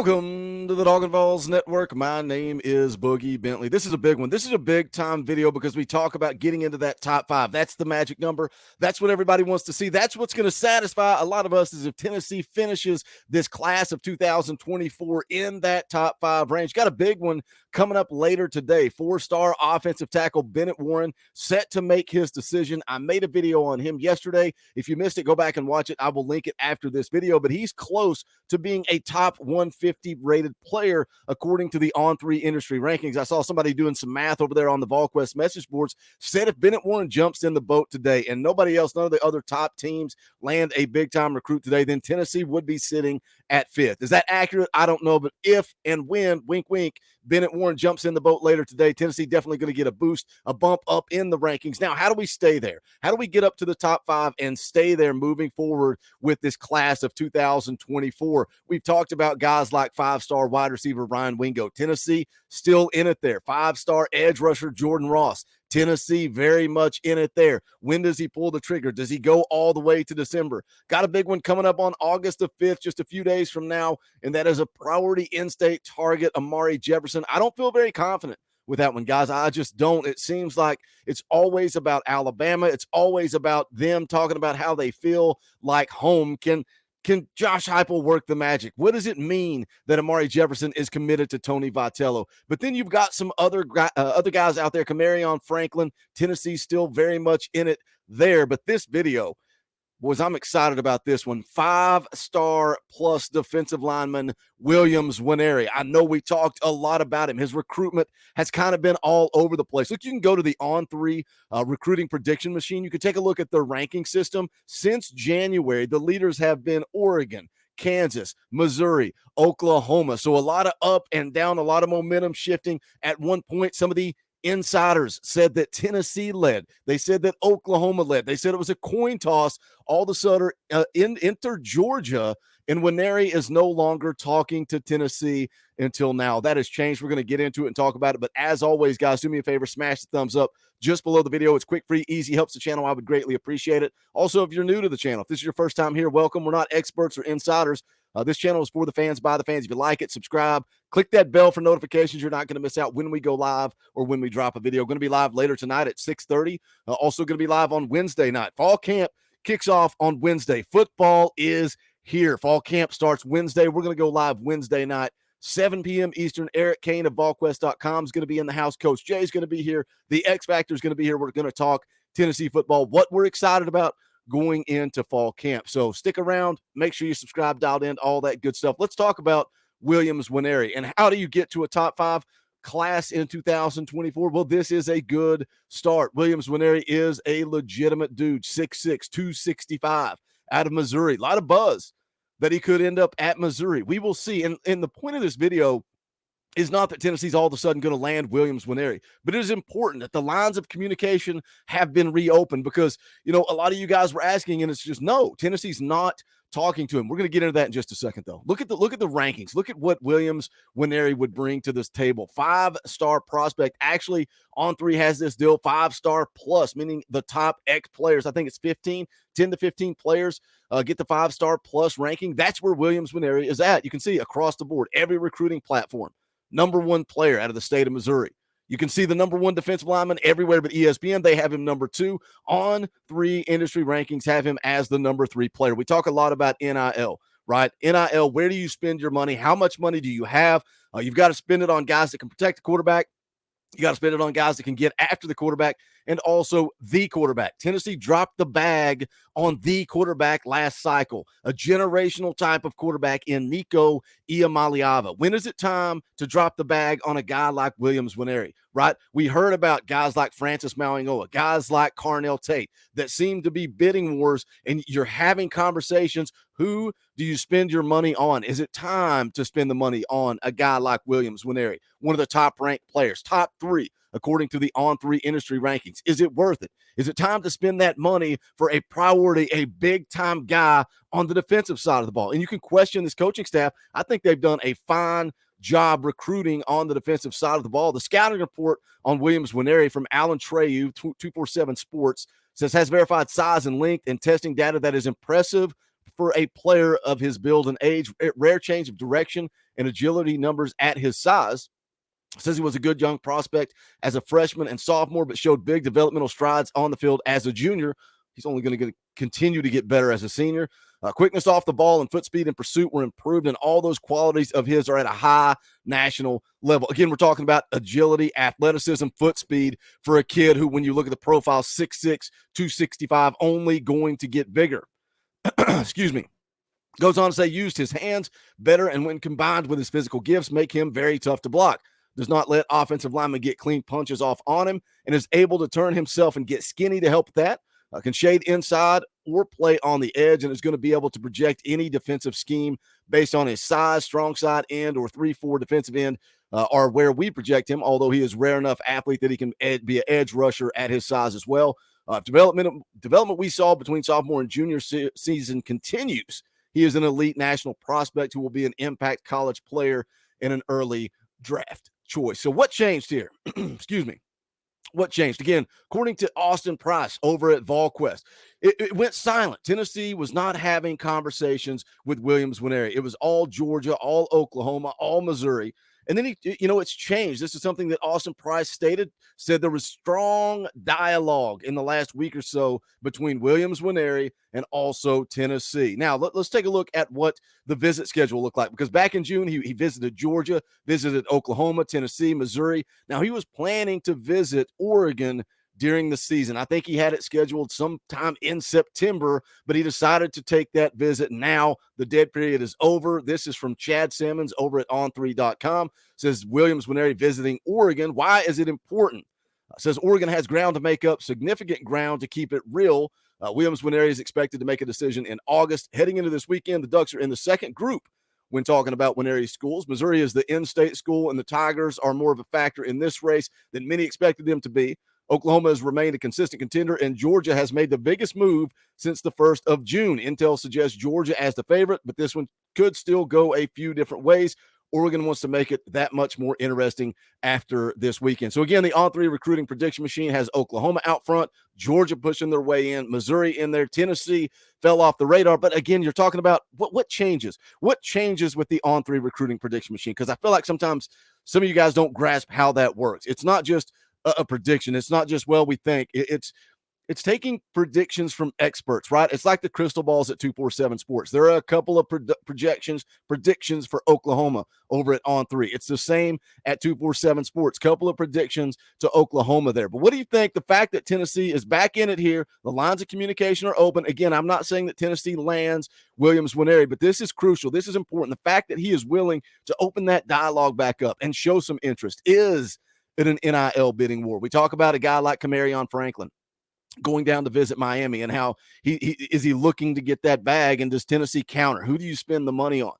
Welcome to the Talkin VAWLS Network. My name is Boogie Bentley. This is a big one. This is a big time video because we talk about getting into that top five. That's the magic number. That's what everybody wants to see. That's what's going to satisfy a lot of us is if Tennessee finishes this class of 2024 in that top five range. Got a big one coming up later today. Four-star offensive tackle Bennett Warren set to make his decision. I made a video on him yesterday. If you missed it, go back and watch it. I will link it after this video, but he's close to being a top 150 rated player according to the On3 industry rankings. I saw somebody doing some math over there on the VolQuest message boards, said if Bennett Warren jumps in the boat today and nobody else, none of the other top teams land a big-time recruit today, then Tennessee would be sitting at fifth. Is that accurate? I don't know, but if and when, wink, wink, Bennett Warren jumps in the boat later today, Tennessee definitely going to get a boost, a bump up in the rankings. Now, how do we stay there? How do we get up to the top five and stay there moving forward with this class of 2024? We've talked about guys like five-star wide receiver Ryan Wingo. Tennessee still in it there. Five-star edge rusher Jordan Ross. Tennessee very much in it there. When does he pull the trigger? Does he go all the way to December? Got a big one coming up on August the 5th, just a few days from now, and that is a priority in-state target, Amari Jefferson. I don't feel very confident with that one, guys. I just don't. It seems like it's always about Alabama. It's always about them talking about how they feel like home. Can Josh Heupel work the magic? What does it mean that Amari Jefferson is committed to Tony Vitello? But then you've got some other guys out there, Kamarion Franklin. Tennessee still very much in it there. But this video, boys, I'm excited about this one. Five-star plus defensive lineman Williams Nwaneri. I know we talked a lot about him. His recruitment has kind of been all over the place. Look, you can go to the On3 recruiting prediction machine. You can take a look at their ranking system. Since January, the leaders have been Oregon, Kansas, Missouri, Oklahoma. So a lot of up and down, a lot of momentum shifting. At one point, some of the insiders said that Tennessee led. They said that Oklahoma led. They said it was a coin toss. All of a sudden, enter Georgia, and Nwaneri is no longer talking to Tennessee until now. That has changed. We're going to get into it and talk about it. But as always, guys, do me a favor, smash the thumbs up just below the video. It's quick, free, easy, helps the channel. I would greatly appreciate it. Also, if you're new to the channel, if this is your first time here, welcome. We're not experts or insiders. This channel is for the fans, by the fans. If you like it, subscribe. Click that bell for notifications. You're not going to miss out when we go live or when we drop a video. Going to be live later tonight at 6:30. Also going to be live on Wednesday night. Fall camp kicks off on Wednesday. Football is here. Fall camp starts Wednesday. We're going to go live Wednesday night, 7 p.m. Eastern. Eric Kane of VolQuest.com is going to be in the house. Coach Jay is going to be here. The X Factor is going to be here. We're going to talk Tennessee football, what we're excited about going into fall camp. So stick around. Make sure you subscribe, dialed in, all that good stuff. Let's talk about Williams Nwaneri and how do you get to a top five class in 2024? Well, this is a good start. Williams Nwaneri is a legitimate dude, 6'6", 265 out of Missouri. A lot of buzz that he could end up at Missouri. We will see. And the point of this video is not that Tennessee's all of a sudden going to land Williams Nwaneri, but it is important that the lines of communication have been reopened because, you know, a lot of you guys were asking, and it's just, no, Tennessee's not talking to him. We're going to get into that in just a second, though. Look at the rankings. Look at what Williams Nwaneri would bring to this table. Five-star prospect. Actually, On3 has this deal, five-star plus, meaning the top X players. I think it's 10 to 15 players get the five-star plus ranking. That's where Williams Nwaneri is at. You can see across the board, every recruiting platform. Number one player out of the state of Missouri. You can see the number one defensive lineman everywhere but ESPN. They have him number two. On3 industry rankings have him as the number 3 player. We talk a lot about NIL, right? NIL, where do you spend your money? How much money do you have? You've got to spend it on guys that can protect the quarterback. You got to spend it on guys that can get after the quarterback and also the quarterback. Tennessee dropped the bag on the quarterback last cycle, a generational type of quarterback in Nico Iamaleava. When is it time to drop the bag on a guy like Williams Nwaneri, right? We heard about guys like Francis Mauigoa, guys like Carnell Tate that seem to be bidding wars, and you're having conversations. Who do you spend your money on? Is it time to spend the money on a guy like Williams Nwaneri, one of the top-ranked players, top 3, according to the On3 industry rankings? Is it worth it? Is it time to spend that money for a priority, a big-time guy on the defensive side of the ball? And you can question this coaching staff. I think they've done a fine job recruiting on the defensive side of the ball. The scouting report on Williams Nwaneri from Alan Treyu, 247 Sports, says has verified size and length and testing data that is impressive for a player of his build and age. Rare change of direction and agility numbers at his size. Says he was a good young prospect as a freshman and sophomore, but showed big developmental strides on the field as a junior. He's only going to continue to get better as a senior. Quickness off the ball and foot speed and pursuit were improved, and all those qualities of his are at a high national level. Again, we're talking about agility, athleticism, foot speed for a kid who, when you look at the profile, 6'6", 265, only going to get bigger. Excuse me. Goes on to say used his hands better, and when combined with his physical gifts, make him very tough to block. Does not let offensive linemen get clean punches off on him, and is able to turn himself and get skinny to help with that. Can shade inside or play on the edge, and is going to be able to project any defensive scheme based on his size. Strong side end or 3-4 defensive end are where we project him, although he is rare enough athlete that he can be an edge rusher at his size as well. Development we saw between sophomore and junior season continues. He is an elite national prospect who will be an impact college player in an early draft choice. So what changed here? Excuse me. What changed? Again, according to Austin Price over at VolQuest, it went silent. Tennessee was not having conversations with Williams Nwaneri. It was all Georgia, all Oklahoma, all Missouri. And then, it's changed. This is something that Austin Price said there was strong dialogue in the last week or so between Williams Nwaneri and also Tennessee. Now, let's take a look at what the visit schedule looked like, because back in June, he visited Georgia, visited Oklahoma, Tennessee, Missouri. Now, he was planning to visit Oregon during the season. I think he had it scheduled sometime in September, but he decided to take that visit. Now the dead period is over. This is from Chad Simmons over at on3.com. Says Williams Nwaneri visiting Oregon. Why is it important? Says Oregon has ground to make up, significant ground to keep it real. Williams Nwaneri is expected to make a decision in August. Heading into this weekend, the Ducks are in the second group when talking about Nwaneri's schools. Missouri is the in-state school, and the Tigers are more of a factor in this race than many expected them to be. Oklahoma has remained a consistent contender, and Georgia has made the biggest move since the 1st of June. Intel suggests Georgia as the favorite, but this one could still go a few different ways. Oregon wants to make it that much more interesting after this weekend. So again, the On3 recruiting prediction machine has Oklahoma out front, Georgia pushing their way in, Missouri in there, Tennessee fell off the radar. But again, you're talking about what changes? What changes with the On3 recruiting prediction machine? Because I feel like sometimes some of you guys don't grasp how that works. It's not just a prediction. It's not just, we think. It's taking predictions from experts, right? It's like the crystal balls at 247 Sports. There are a couple of predictions for Oklahoma over at On3. It's the same at 247 Sports. Couple of predictions to Oklahoma there. But what do you think? The fact that Tennessee is back in it here, the lines of communication are open. Again, I'm not saying that Tennessee lands Williams Nwaneri, but this is crucial. This is important. The fact that he is willing to open that dialogue back up and show some interest is in an NIL bidding war. We talk about a guy like Camarion Franklin going down to visit Miami and how he is looking to get that bag, and does Tennessee counter? Who do you spend the money on?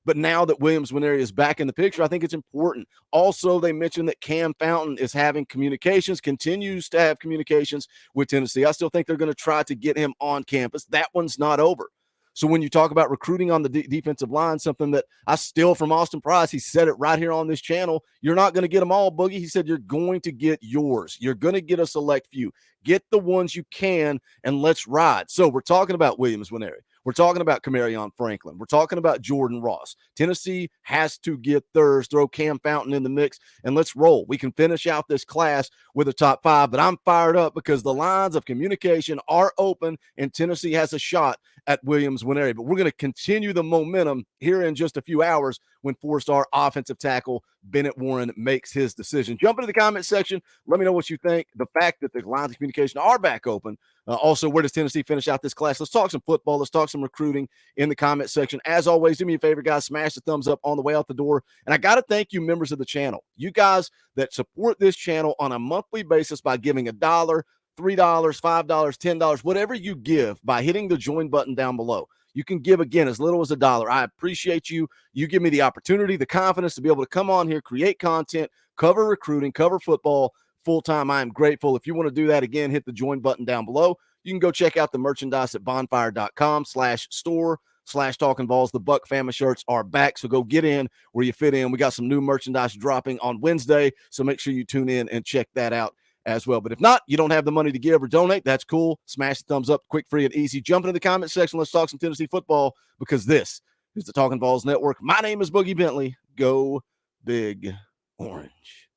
But now that Williams Nwaneri is back in the picture, I think it's important. Also, they mentioned that Cam Fountain is having continues to have communications with Tennessee. I still think they're going to try to get him on campus. That one's not over. So when you talk about recruiting on the defensive line, something that I steal from Austin Price, he said it right here on this channel, you're not going to get them all, Boogie. He said you're going to get yours. You're going to get a select few. Get the ones you can, and let's ride. So we're talking about Williams Nwaneri. We're talking about Camarion Franklin. We're talking about Jordan Ross. Tennessee has to get theirs, throw Cam Fountain in the mix, and let's roll. We can finish out this class with a top 5, but I'm fired up because the lines of communication are open, and Tennessee has a shot at Williams Nwaneri. But we're going to continue the momentum here in just a few hours when 4-star offensive tackle Bennett Warren makes his decision. Jump into the comment section. Let me know what you think. The fact that the lines of communication are back open. Also, where does Tennessee finish out this class? Let's talk some football. Let's talk some recruiting in the comment section. As always, do me a favor, guys. Smash the thumbs up on the way out the door. And I got to thank you, members of the channel. You guys that support this channel on a monthly basis by giving $1, $3, $5, $10, whatever you give, by hitting the join button down below. You can give, again, as little as $1. I appreciate you. You give me the opportunity, the confidence to be able to come on here, create content, cover recruiting, cover football full-time. I am grateful. If you want to do that, again, hit the join button down below. You can go check out the merchandise at bonfire.com/store/Talkin VAWLS. The Buck Family shirts are back, so go get in where you fit in. We got some new merchandise dropping on Wednesday, so make sure you tune in and check that out as well. But if not, you don't have the money to give or donate, that's cool. Smash the thumbs up, quick, free, and easy. Jump into the comment section. Let's talk some Tennessee football, because this is the Talkin VAWLS Network. My name is Boogie Bentley. Go Big Orange.